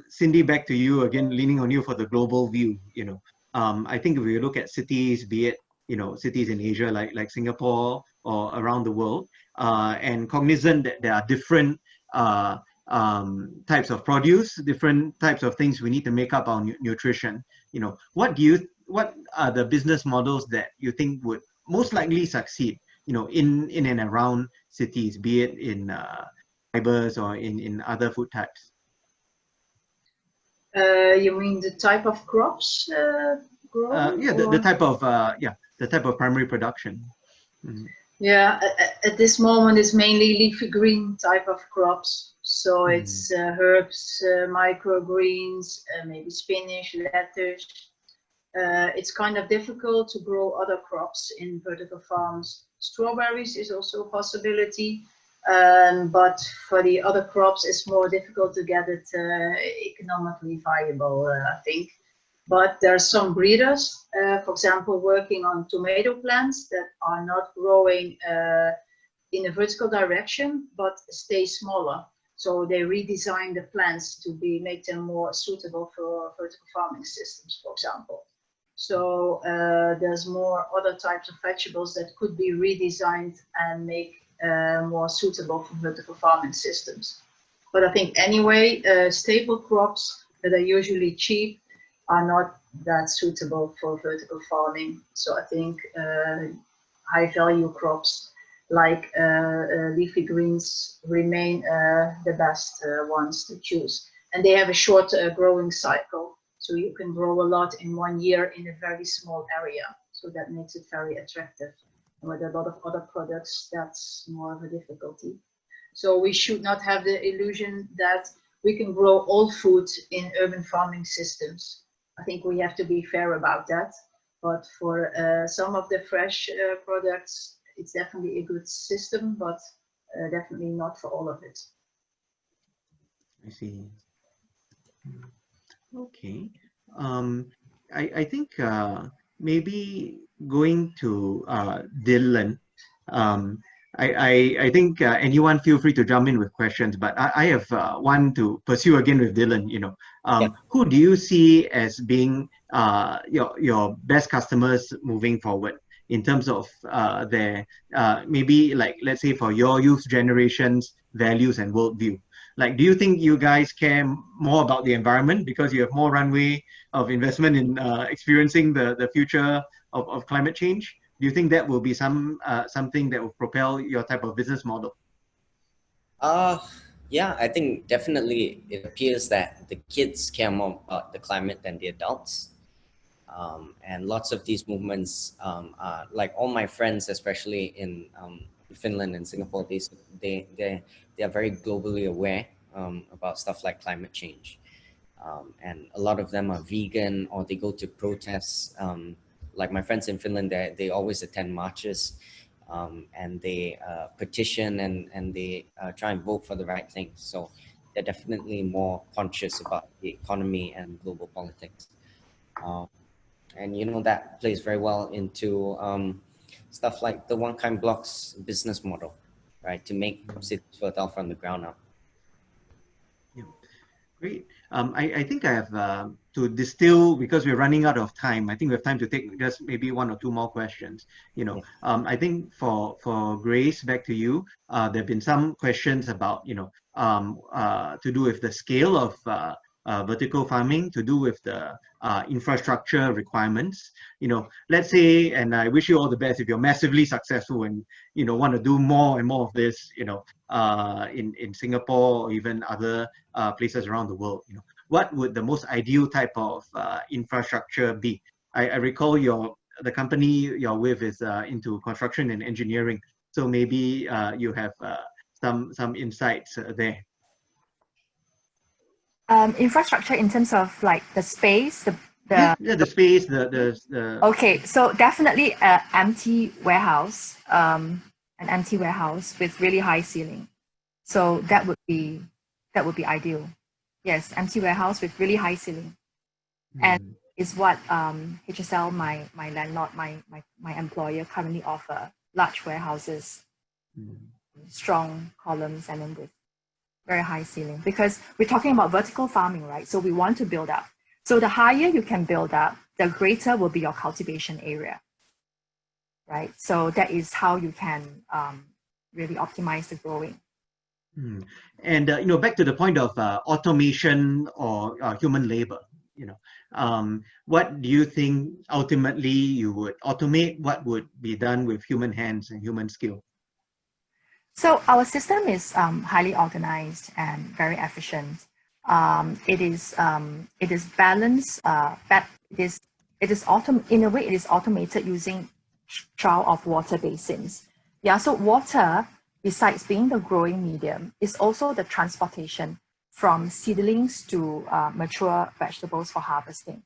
Cindy, back to you again, leaning on you for the global view. I think if we look at cities, be it, cities in Asia like Singapore or around the world, and cognizant that there are different types of produce, different types of things we need to make up our nutrition. What are the business models that you think would most likely succeed, in and around cities, be it in fibers or in other food types? You mean the type of crops grown? Yeah, the type of the type of primary production. Mm. Yeah, at this moment it's mainly leafy green type of crops. So it's herbs, microgreens, maybe spinach, lettuce. It's kind of difficult to grow other crops in vertical farms. Strawberries is also a possibility, but for the other crops it's more difficult to get it economically viable, I think. But there are some breeders, for example, working on tomato plants that are not growing in a vertical direction, but stay smaller. So they redesign the plants to make them more suitable for vertical farming systems, for example. So there's more other types of vegetables that could be redesigned and make more suitable for vertical farming systems. But I think anyway, staple crops that are usually cheap are not that suitable for vertical farming. So I think high value crops like leafy greens remain the best ones to choose. And they have a short growing cycle. So you can grow a lot in 1 year in a very small area. So that makes it very attractive. And with a lot of other products, that's more of a difficulty. So we should not have the illusion that we can grow all food in urban farming systems. I think we have to be fair about that. But for some of the fresh products, it's definitely a good system, but definitely not for all of it. I see. Okay. I think maybe going to Dylan. I think anyone feel free to jump in with questions, but I have one to pursue again with Dylan. You know, who do you see as being your best customers moving forward in terms of their maybe like, let's say, for your youth generation's values and worldview? Like, do you think you guys care more about the environment because you have more runway of investment in experiencing the future of climate change? Do you think that will be something that will propel your type of business model? Yeah, I think definitely it appears that the kids care more about the climate than the adults. And lots of these movements, are, like all my friends, especially in Finland and Singapore, they are very globally aware about stuff like climate change. And a lot of them are vegan, or they go to protests. Like my friends in Finland, they always attend marches, and they petition and they try and vote for the right things. So they're definitely more conscious about the economy and global politics. And you know, that plays very well into stuff like the One Kind Block's business model, right? To make cities fertile from the ground up. Yeah. Great. I think I have to distill, because we're running out of time. I think we have time to take just maybe one or two more questions. You know, I think for Grace, back to you. There have been some questions about, you know, to do with the scale of vertical farming, to do with the infrastructure requirements. You know, let's say, and I wish you all the best if you're massively successful and, you know, want to do more and more of this, you know, in Singapore or even other places around the world. You know, what would the most ideal type of infrastructure be? I recall the company you're with is into construction and engineering, so maybe you have some insights there. Infrastructure in terms of like the space, the space, the Okay, so definitely an empty warehouse, with really high ceiling. So that would be ideal. Yes, empty warehouse with really high ceiling, and is what HSL, my landlord, my employer currently offer: large warehouses, strong columns, and then with very high ceiling, because we're talking about vertical farming, right? So we want to build up. So the higher you can build up, the greater will be your cultivation area, right? So that is how you can really optimize the growing. And you know, back to the point of automation or human labor, you know, what do you think ultimately you would automate? What would be done with human hands and human skill? So our system is highly organized and very efficient. It is balanced. In a way, it is automated using trial of water basins. Yeah, so water, besides being the growing medium, is also the transportation from seedlings to mature vegetables for harvesting.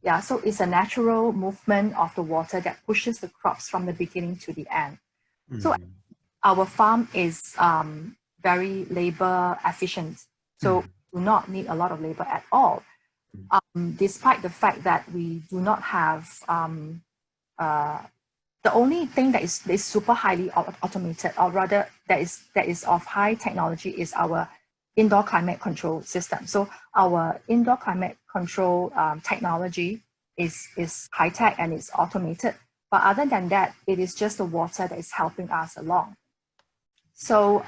Yeah, so it's a natural movement of the water that pushes the crops from the beginning to the end. So our farm is very labor efficient. So do not need a lot of labor at all. Despite the fact that we do not have the only thing that is super highly automated, or rather that is of high technology, is our indoor climate control system. So our indoor climate control technology is high tech and it's automated. But other than that, it is just the water that is helping us along. So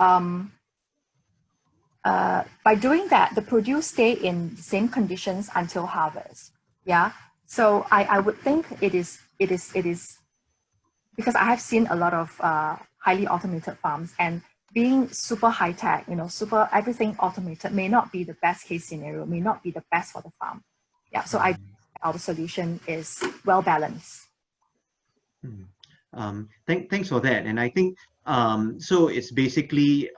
by doing that, the produce stay in the same conditions until harvest. Yeah. So I would think it is because I have seen a lot of highly automated farms, and being super high tech, super everything automated may not be the best case scenario, may not be the best for the farm. Yeah. So our solution is well balanced. Thanks for that. And I think so it's basically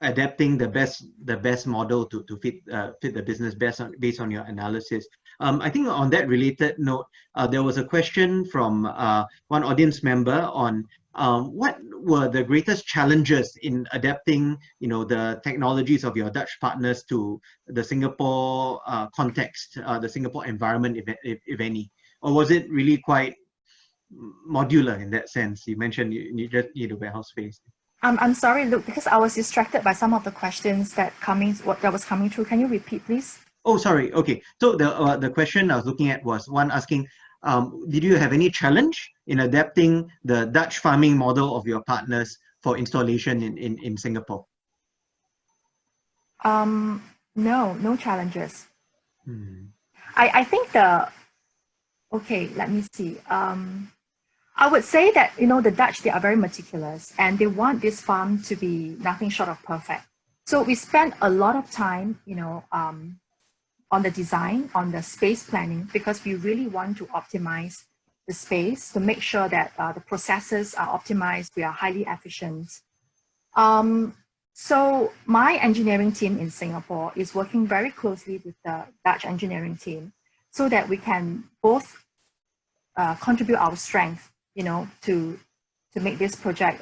adapting the best model to fit the business based on your analysis. I think on that related note, there was a question from one audience member on what were the greatest challenges in adapting, the technologies of your Dutch partners to the Singapore context, the Singapore environment, if any, or was it really quite modular in that sense? You mentioned you just need a warehouse space. I'm sorry, Luke, because I was distracted by some of the questions that was coming through. Can you repeat, please? Oh, sorry. Okay. So the question I was looking at was one asking, did you have any challenge in adapting the Dutch farming model of your partners for installation in Singapore? No challenges. I think let me see. I would say that, the Dutch, they are very meticulous and they want this farm to be nothing short of perfect. So we spent a lot of time, on the design, on the space planning, because we really want to optimize the space to make sure that the processes are optimized, we are highly efficient. So my engineering team in Singapore is working very closely with the Dutch engineering team so that we can both contribute our strength, to make this project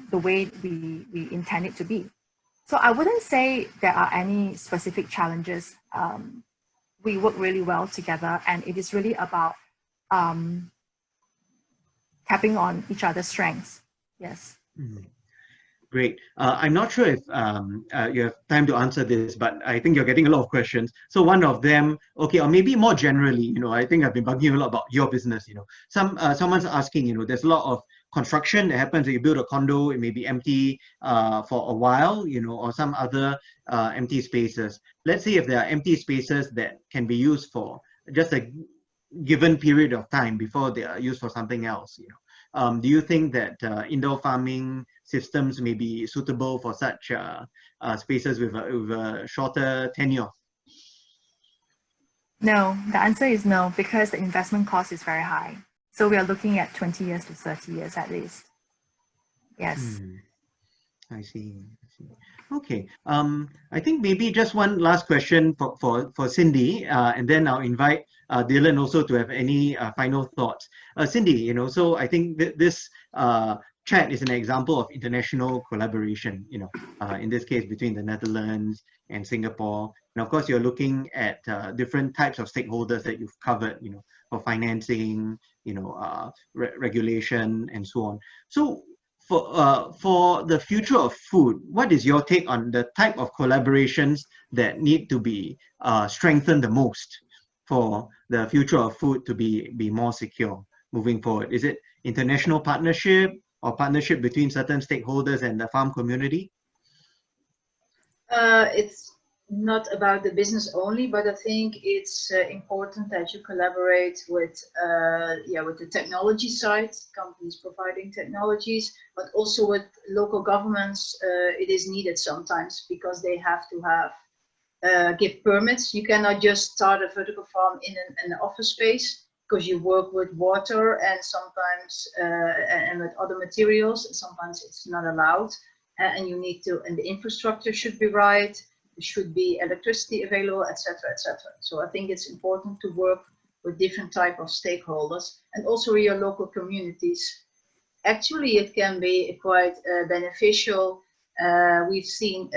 the way we intend it to be. So I wouldn't say there are any specific challenges. We work really well together, and it is really about tapping on each other's strengths. Yes. Great. I'm not sure if you have time to answer this, but I think you're getting a lot of questions. So one of them, okay, or maybe more generally, I think I've been bugging you a lot about your business. Someone's asking, there's a lot of construction that happens. You build a condo, it may be empty for a while, or some other empty spaces. Let's say if there are empty spaces that can be used for just a given period of time before they are used for something else, do you think that indoor farming systems may be suitable for such spaces with a shorter tenure? No, the answer is no, because the investment cost is very high. So we are looking at 20 years to 30 years at least. Yes. I see. Okay. I think maybe just one last question for Cindy, and then I'll invite Dylan also to have any final thoughts. Cindy, so I think this chat is an example of international collaboration, in this case between the Netherlands and Singapore. And of course, you're looking at different types of stakeholders that you've covered, for financing, regulation, and so on. So for the future of food, what is your take on the type of collaborations that need to be strengthened the most for the future of food to be more secure moving forward? Is it international partnership or partnership between certain stakeholders and the farm community? It's not about the business only, but I think it's important that you collaborate with the technology side, companies providing technologies, but also with local governments. It is needed sometimes because they have to have give permits. You cannot just start a vertical farm in an office space, because you work with water and sometimes and with other materials. Sometimes it's not allowed, and you need to, and the infrastructure should be right. There should be electricity available, etc., etc. So I think it's important to work with different type of stakeholders and also your local communities. Actually, it can be quite beneficial. We've seen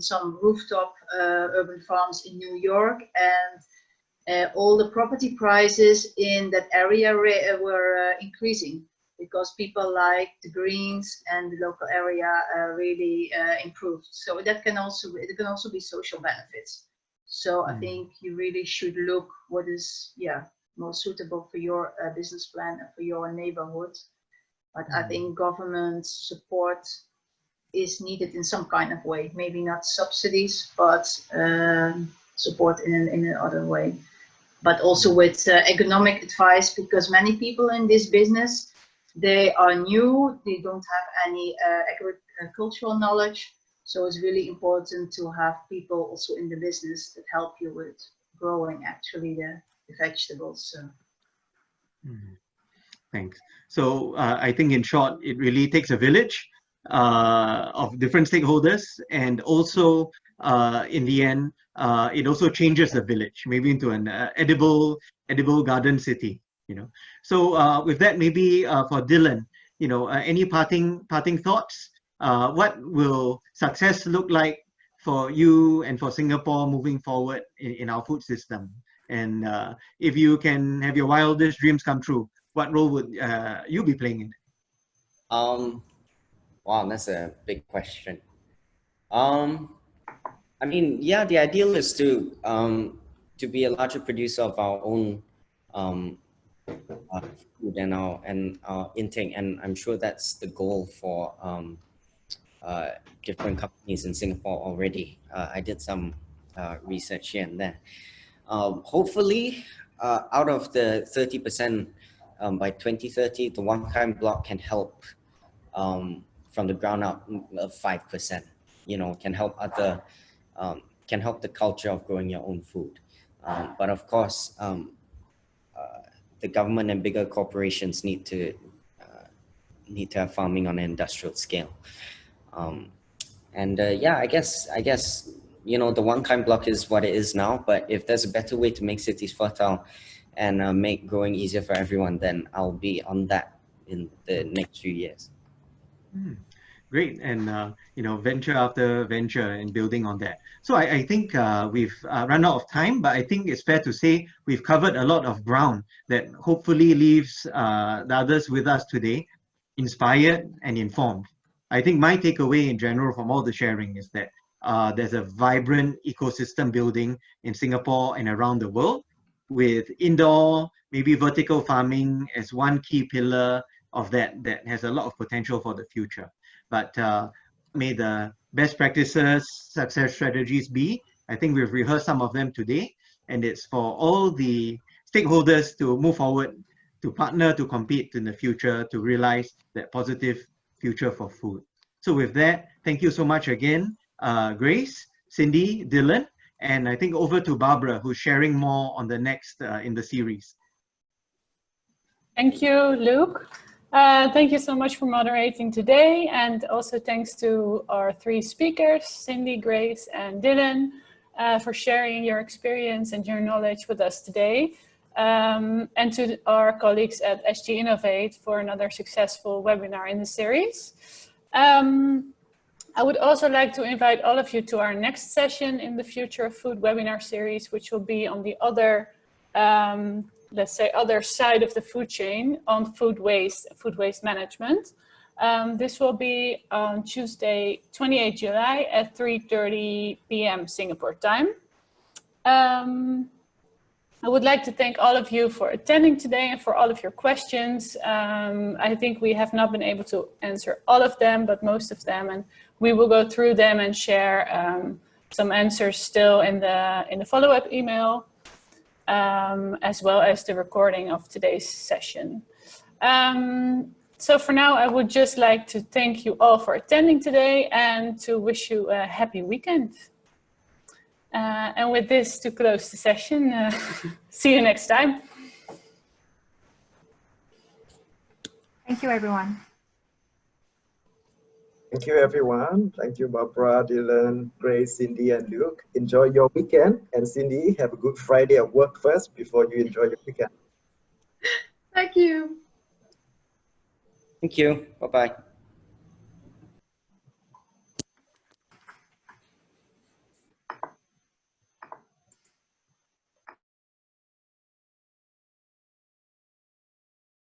some rooftop urban farms in New York, and all the property prices in that area were increasing because people like the greens and the local area really improved. So that can also, it can also be social benefits. So I think you really should look what is most suitable for your business plan and for your neighborhood. But I think government support is needed in some kind of way. Maybe not subsidies, but support in another way. But also with economic advice, because many people in this business, they are new, they don't have any agricultural knowledge. So it's really important to have people also in the business that help you with growing actually the vegetables. Thanks. So I think in short, it really takes a village of different stakeholders, and also in the end, it also changes the village, maybe into an edible garden city. So with that, maybe for Dylan, any parting thoughts? What will success look like for you and for Singapore moving forward in our food system? And if you can have your wildest dreams come true, what role would you be playing in? Wow, that's a big question. I mean, yeah, the ideal is to be a larger producer of our own food and our intake, and I'm sure that's the goal for different companies in Singapore already. I did some research here and there. Hopefully, out of the 30%, by 2030, the one-kind block can help from the ground up 5%. Can help other, can help the culture of growing your own food. But of course, the government and bigger corporations need to have farming on an industrial scale. Yeah, I guess the one-kind block is what it is now. But if there's a better way to make cities fertile and make growing easier for everyone, then I'll be on that in the next few years. Great. And venture after venture and building on that. So I think we've run out of time, but I think it's fair to say we've covered a lot of ground that hopefully leaves the others with us today inspired and informed. I think my takeaway in general from all the sharing is that there's a vibrant ecosystem building in Singapore and around the world, with indoor, maybe vertical farming as one key pillar of that has a lot of potential for the future. But may the best practices, success strategies be. I think we've rehearsed some of them today, and it's for all the stakeholders to move forward, to partner, to compete in the future, to realize that positive future for food. So with that, thank you so much again, Grace, Cindy, Dylan, and I think over to Barbara, who's sharing more on the next in the series. Thank you, Luke. Thank you so much for moderating today, and also thanks to our three speakers, Cindy, Grace, and Dylan, for sharing your experience and your knowledge with us today, and to our colleagues at SGInnovate for another successful webinar in the series. I would also like to invite all of you to our next session in the Future of Food webinar series, which will be on the other let's say, other side of the food chain on food waste management. This will be on Tuesday, 28 July at 3:30 p.m. Singapore time. I would like to thank all of you for attending today and for all of your questions. I think we have not been able to answer all of them, but most of them, and we will go through them and share some answers still in the follow-up email. As well as the recording of today's session. So for now, I would just like to thank you all for attending today and to wish you a happy weekend. And with this, to close the session, see you next time. Thank you, everyone. Thank you, everyone. Thank you, Barbara, Dylan, Grace, Cindy, and Luke. Enjoy your weekend. And Cindy, have a good Friday at work first before you enjoy your weekend. Thank you. Thank you. Bye-bye.